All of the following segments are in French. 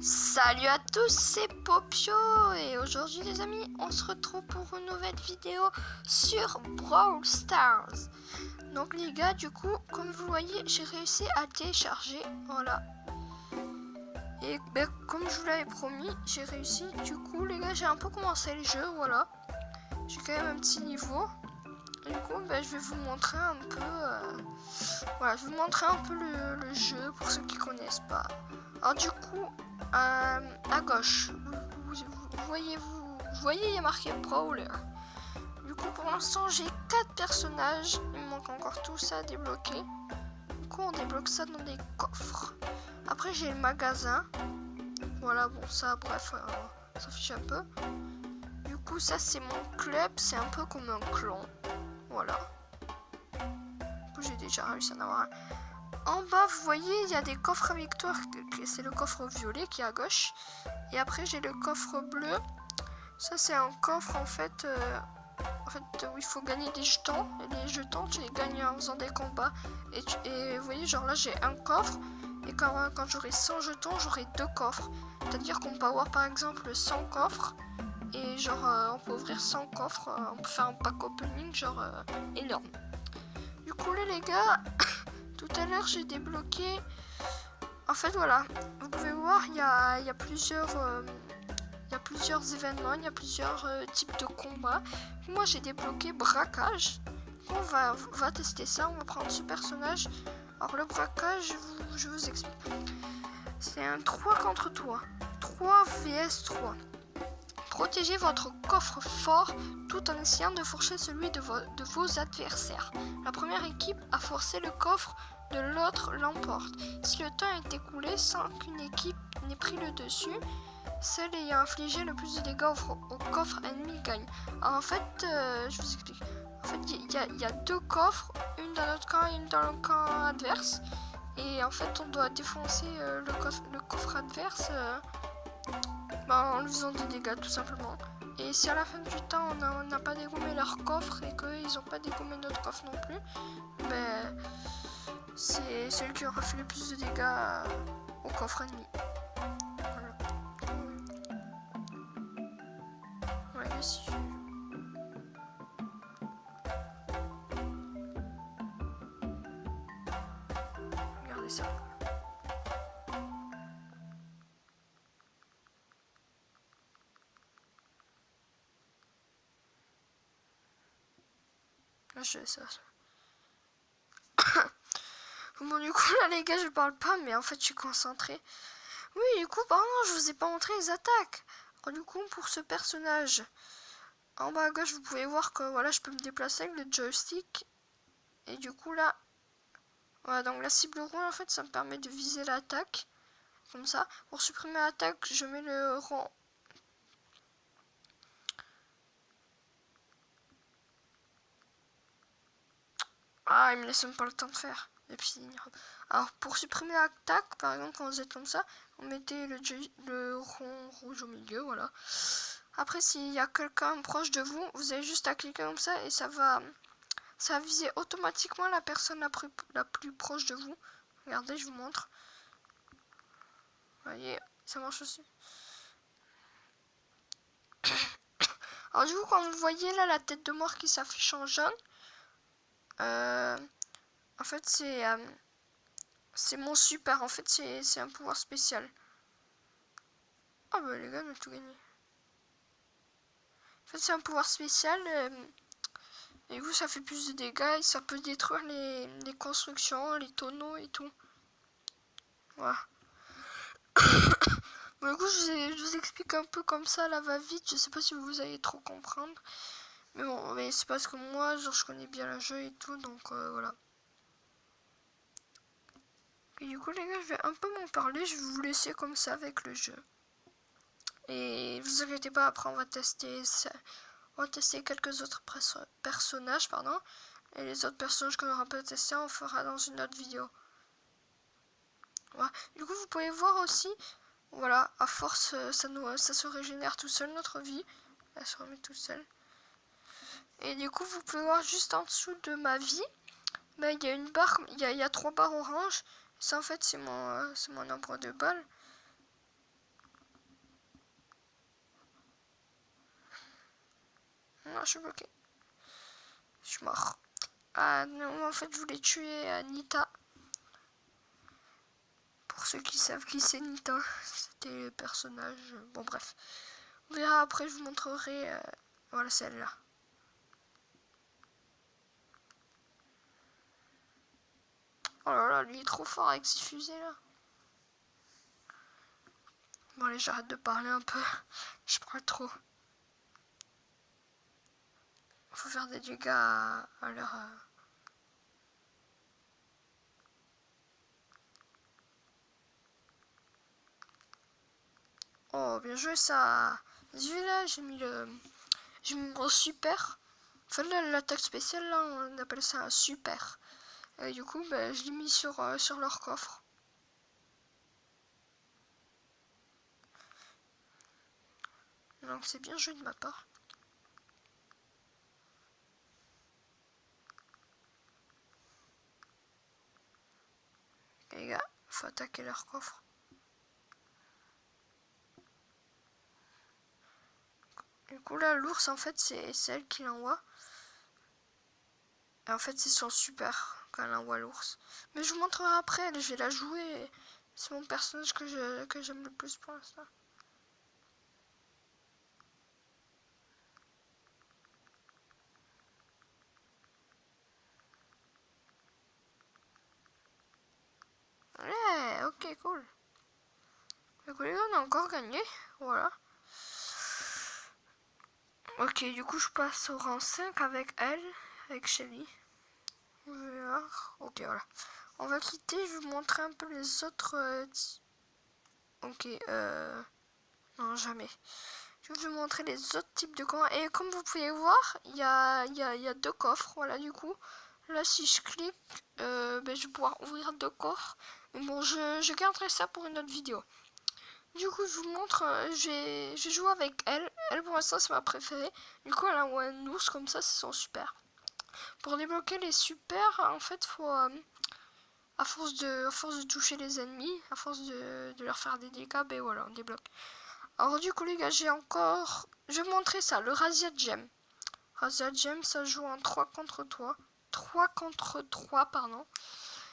Salut à tous, c'est Popio et aujourd'hui les amis, on se retrouve pour une nouvelle vidéo sur Brawl Stars. Donc les gars, du coup, comme vous voyez, j'ai réussi à télécharger, voilà. Et ben, comme je vous l'avais promis, j'ai réussi. Du coup les gars, j'ai un peu commencé le jeu, voilà. J'ai quand même un petit niveau. Du coup, ben, je vais vous montrer un peu, voilà, je vais vous montrer un peu le jeu pour ceux qui connaissent pas. Alors du coup, à gauche, vous voyez, il y a marqué Brawler. Du coup, pour l'instant, j'ai 4 personnages. Il me manque encore tout ça à débloquer. Du coup, on débloque ça dans des coffres. Après, j'ai le magasin. Voilà, bon, ça, bref, ça fiche un peu. Du coup, ça, c'est mon club. C'est un peu comme un clan. Voilà. Du coup, j'ai déjà réussi à en avoir un. En bas, vous voyez, il y a des coffres à victoire. C'est le coffre violet qui est à gauche. Et après, j'ai le coffre bleu. Ça, c'est un coffre, en fait, où il faut gagner des jetons. Et les jetons, tu les gagnes en faisant des combats. Et vous voyez, genre là, j'ai un coffre. Et quand j'aurai 100 jetons, j'aurai 2 coffres. C'est-à-dire qu'on peut avoir, par exemple, 100 coffres. Et genre, on peut ouvrir 100 coffres. On peut faire un pack opening, genre, énorme. Du coup, là, les gars... Tout à l'heure, j'ai débloqué... En fait, voilà. Vous pouvez voir, il y a plusieurs événements, il y a plusieurs types de combats. Moi, j'ai débloqué braquage. On va tester ça. On va prendre ce personnage. Alors, le braquage, je vous explique. C'est un 3 contre 3. 3 vs 3. Protégez votre coffre fort tout en essayant de forcer celui de vos adversaires. La première équipe à forcer le coffre de l'autre l'emporte. Si le temps est écoulé sans qu'une équipe n'ait pris le dessus, celle ayant infligé le plus de dégâts au coffre ennemi gagne. Alors en fait, je vous explique. En fait, il y a 2 coffres, une dans notre camp et une dans le camp adverse. Et en fait, on doit défoncer le coffre adverse. En lui faisant des dégâts tout simplement. Et si à la fin du temps on n'a pas dégommé leur coffre et qu'ils n'ont pas dégommé notre coffre non plus, ben c'est celui qui aura fait le plus de dégâts au coffre ennemi. Voilà. Ouais, si regardez ça. Là, je fais ça. Bon, du coup, là, les gars, je parle pas, mais en fait, je suis concentré. Oui, du coup, pardon, je vous ai pas montré les attaques. Alors, du coup, pour ce personnage, en bas à gauche, vous pouvez voir que voilà, je peux me déplacer avec le joystick. Et du coup, là, voilà, donc la cible rouge, en fait, ça me permet de viser l'attaque. Comme ça. Pour supprimer l'attaque, je mets le rond. Ah, il me laisse même pas le temps de faire. Et puis, alors, pour supprimer l'attaque, par exemple, quand vous êtes comme ça, vous mettez le rond rouge au milieu, voilà. Après, s'il y a quelqu'un proche de vous, vous avez juste à cliquer comme ça et ça va viser automatiquement la personne la plus proche de vous. Regardez, je vous montre. Vous voyez, ça marche aussi. Alors du coup, quand vous voyez là la tête de mort qui s'affiche en jaune, en fait c'est mon super. En fait, c'est un pouvoir spécial. Ah bah les gars, on a tout gagné. En fait, c'est un pouvoir spécial. Et vous, ça fait plus de dégâts et ça peut détruire les constructions, les tonneaux et tout. Voilà. Bon, du coup, je vous explique un peu comme ça, là, va vite. Je sais pas si vous allez trop comprendre. Mais bon, mais c'est parce que moi, genre, je connais bien le jeu et tout, donc voilà. Et du coup, les gars, je vais un peu m'en parler. Je vais vous laisser comme ça avec le jeu. Et vous inquiétez pas, après, on va tester quelques autres personnages, pardon. Et les autres personnages qu'on n'aura pas testé, on fera dans une autre vidéo. Voilà. Du coup, vous pouvez voir aussi, voilà, à force, ça se régénère tout seul, notre vie. Elle se remet tout seul. Et du coup, vous pouvez voir juste en dessous de ma vie, ben, il y a une barre, il y a 3 barres oranges. Ça, en fait, c'est mon nombre de balles. Non, je suis bloqué. Je suis mort. Ah non, en fait, je voulais tuer Nita. Pour ceux qui savent qui c'est Nita, c'était le personnage. Bon, bref. On verra après, je vous montrerai. Voilà, celle-là. Oh là là, lui est trop fort avec ses fusées là. Bon, allez, j'arrête de parler un peu. Je parle trop. Faut faire des dégâts à leur. Oh, bien joué ça. Là, j'ai mis mon super. Enfin, l'attaque spéciale, là, on appelle ça un super. Et du coup, bah, je l'ai mis sur leur coffre. Donc, c'est bien joué de ma part. Et les gars, faut attaquer leur coffre. Du coup, là, l'ours, en fait, c'est elle qui l'envoie. Et en fait, c'est son super quand elle envoie l'ours. Mais je vous montrerai après, je vais la jouer. C'est mon personnage que j'aime le plus pour l'instant. Ouais, ok, cool. Du coup, les gars, on a encore gagné. Voilà. Ok, du coup, je passe au rang 5 avec elle, avec Shelly. Ok, voilà. On va quitter, je vais vous montrer un peu les autres... Ok, non, jamais. Je vais vous montrer les autres types de coffres. Et comme vous pouvez voir, il y a deux coffres. Voilà, du coup. Là, si je clique, ben, je vais pouvoir ouvrir deux coffres. Mais bon, je garderai ça pour une autre vidéo. Du coup, je vous montre, j'ai joué avec elle. Elle, pour l'instant, c'est ma préférée. Du coup, elle a un ours comme ça, c'est son super. Pour débloquer les super, en fait, faut... à force de toucher les ennemis, à force de leur faire des dégâts, ben voilà, on débloque. Alors du coup les gars, j'ai encore... Je vais vous montrer ça, le Razia Gem. Razia Gem, ça joue en 3 contre 3. 3 contre 3, pardon.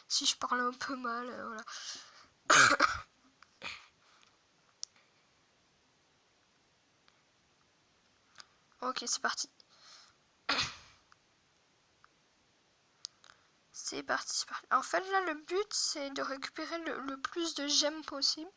Si je parle un peu mal, voilà. Ok, c'est parti. C'est parti, c'est parti. En fait, là, le but, c'est de récupérer le plus de gemmes possible.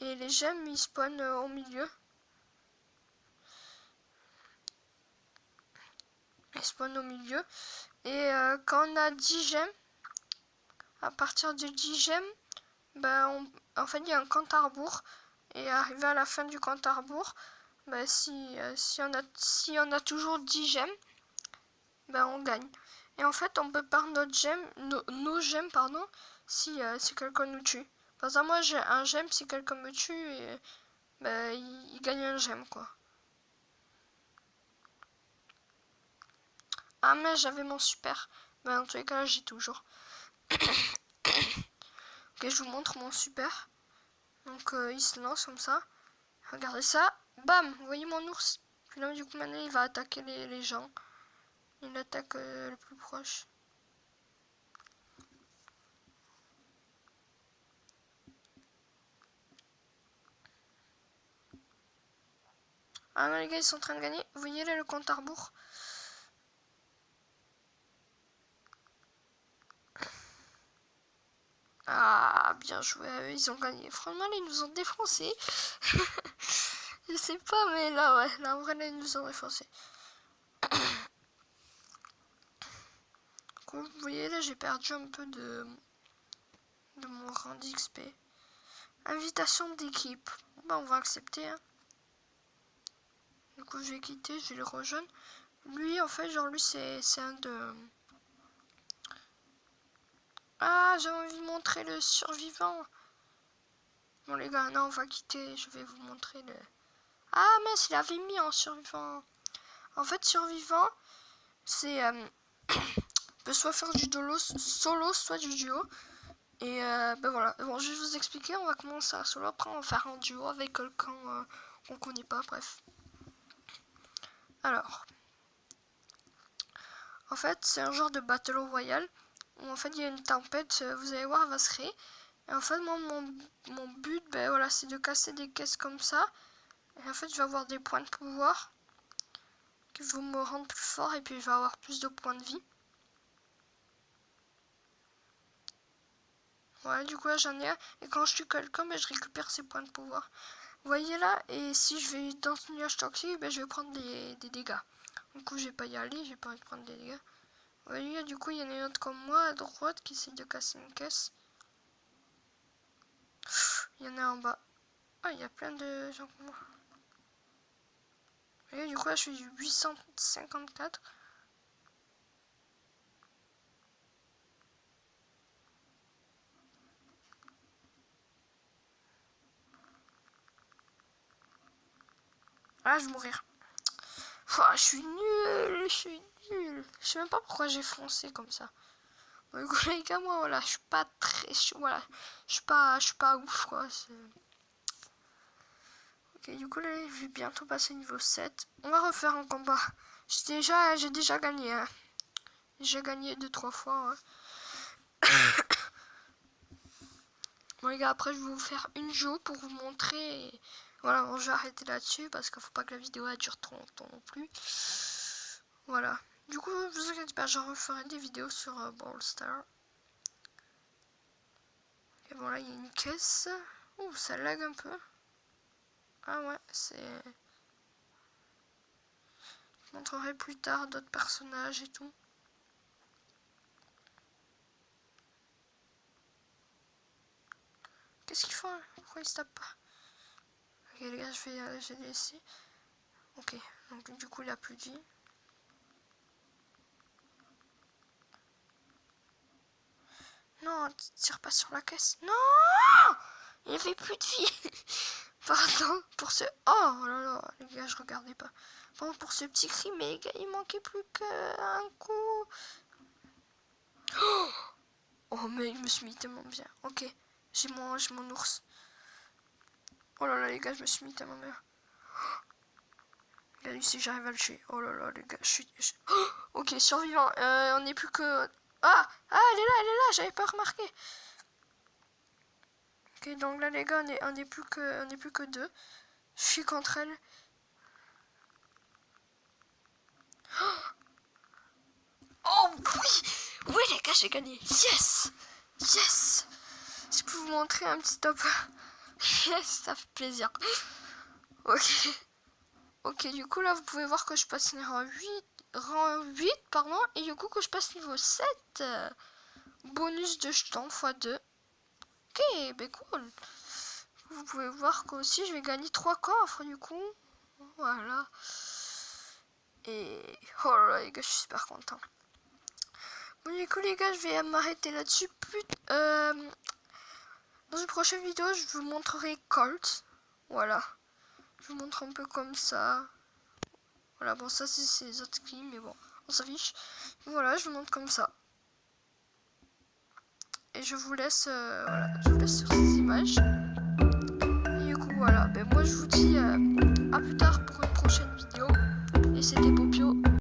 Et les gemmes, ils spawnent au milieu. Ils spawnent au milieu. Et quand on a 10 gemmes, à partir de 10 gemmes, ben, en fait, il y a un compte à rebours. Et arrivé à la fin du compte à rebours, ben, si on a toujours 10 gemmes, ben, on gagne. Et en fait, on peut perdre nos gemmes, pardon, si quelqu'un nous tue. Par exemple, moi, j'ai un gemme, si quelqu'un me tue, et, ben, il gagne un gemme, quoi. Ah, mais j'avais mon super. Ben, en tous les cas, j'ai toujours. Ok, je vous montre mon super. Donc, il se lance comme ça. Regardez ça. Bam! Vous voyez mon ours? Puis là, du coup, maintenant, il va attaquer les gens. Il attaque le plus proche. Ah non, les gars, ils sont en train de gagner. Vous voyez là le compte à rebours? Ah, bien joué à eux, ils ont gagné. Franchement, là, ils nous ont défoncé. Je sais pas, mais là, ouais, là, en vrai, là, ils nous ont défoncé. Cool, vous voyez, là, j'ai perdu un peu de mon rang d'XP. Invitation d'équipe. Bah, on va accepter, hein. Du coup, je vais quitter, je vais le rejoindre. Lui, en fait, genre, lui, c'est un de... Ah, j'ai envie de montrer le survivant. Bon, les gars, non, on va quitter, je vais vous montrer le... Ah, mince, il avait mis en survivant. En fait, survivant, c'est... peut soit faire du solo, soit du duo. Et ben voilà, bon, je vais vous expliquer, on va commencer à solo, après on va faire un duo avec quelqu'un qu'on connaît pas, bref. Alors, En fait, c'est un genre de Battle Royale où en fait il y a une tempête, vous allez voir, elle va se créer. Et en fait, moi, mon but, ben voilà, c'est de casser des caisses comme ça. Et en fait, je vais avoir des points de pouvoir qui vont me rendre plus fort et puis je vais avoir plus de points de vie. Voilà, du coup là j'en ai un. Et quand je tue quelqu'un, ben, je récupère ses points de pouvoir. Vous voyez là, et si je vais dans ce nuage toxique, ben, je vais prendre des dégâts. Du coup, je vais pas y aller, j'ai pas envie de prendre des dégâts. Vous voyez, du coup, il y en a une autre comme moi à droite qui essaie de casser une caisse. Il y en a en bas. Ah, il y a plein de gens comme moi. Vous voyez, du coup, là, je suis 854. Ah, je vais mourir. Oh, je suis nul, je suis nul. Je sais même pas pourquoi j'ai foncé comme ça. Du coup, les gars, moi, voilà, je suis pas très... Voilà, je suis pas ouf, quoi. Ok, du coup, là, je vais bientôt passer niveau 7. On va refaire un combat. J'ai déjà gagné, hein. J'ai gagné 2-3 fois, hein. Bon, les gars, après, je vais vous faire une jeu pour vous montrer. Et voilà, bon, je vais arrêter là-dessus parce qu'il faut pas que la vidéo elle dure trop longtemps non plus. Voilà. Du coup, vous inquiétez pas, j'en referai des vidéos sur Brawl Stars. Et bon, là, il y a une caisse. Ouh, ça lag un peu. Ah ouais, c'est... Je montrerai plus tard d'autres personnages et tout. Qu'est-ce qu'ils font? Pourquoi ils se tapent pas? Ok, les gars, je vais laisser. Ok, donc du coup, il a plus de vie. Non, tire pas sur la caisse. Non! Il avait plus de vie. Pardon pour ce... Oh là là, les gars, je regardais pas. Bon, pour ce petit cri, mais les gars, il manquait plus qu'un coup. Oh, mais je me suis mis tellement bien. Ok, j'ai mon ours. Oh là là, les gars, je me suis mis tellement bien. Regardez si j'arrive à le tuer. Oh là là, les gars, je suis... Ok, survivant. On n'est plus que... Ah, elle est là, j'avais pas remarqué. Ok, donc là, les gars, on n'est plus que 2. Je suis contre elle. Oh oui! Oui, les gars, j'ai gagné. Yes! Yes! Je peux vous montrer un petit top. Yes, ça fait plaisir. Ok. Ok, du coup, là, vous pouvez voir que je passe rang 8, pardon. Et du coup, que je passe niveau 7. Bonus de jetons x2. Ok, ben cool. Vous pouvez voir qu'aussi, je vais gagner 3 coffres, du coup. Voilà. Et... Oh là là, les gars, je suis super content. Bon, du coup, les gars, je vais m'arrêter là-dessus. Dans une prochaine vidéo, je vous montrerai Colt. Voilà. Je vous montre un peu comme ça. Voilà, bon, ça, c'est les autres skins, mais bon, on s'affiche. Voilà, je vous montre comme ça. Et je vous laisse, voilà, je vous laisse sur ces images. Et du coup, voilà. Ben, moi, je vous dis à plus tard pour une prochaine vidéo. Et c'était Popio.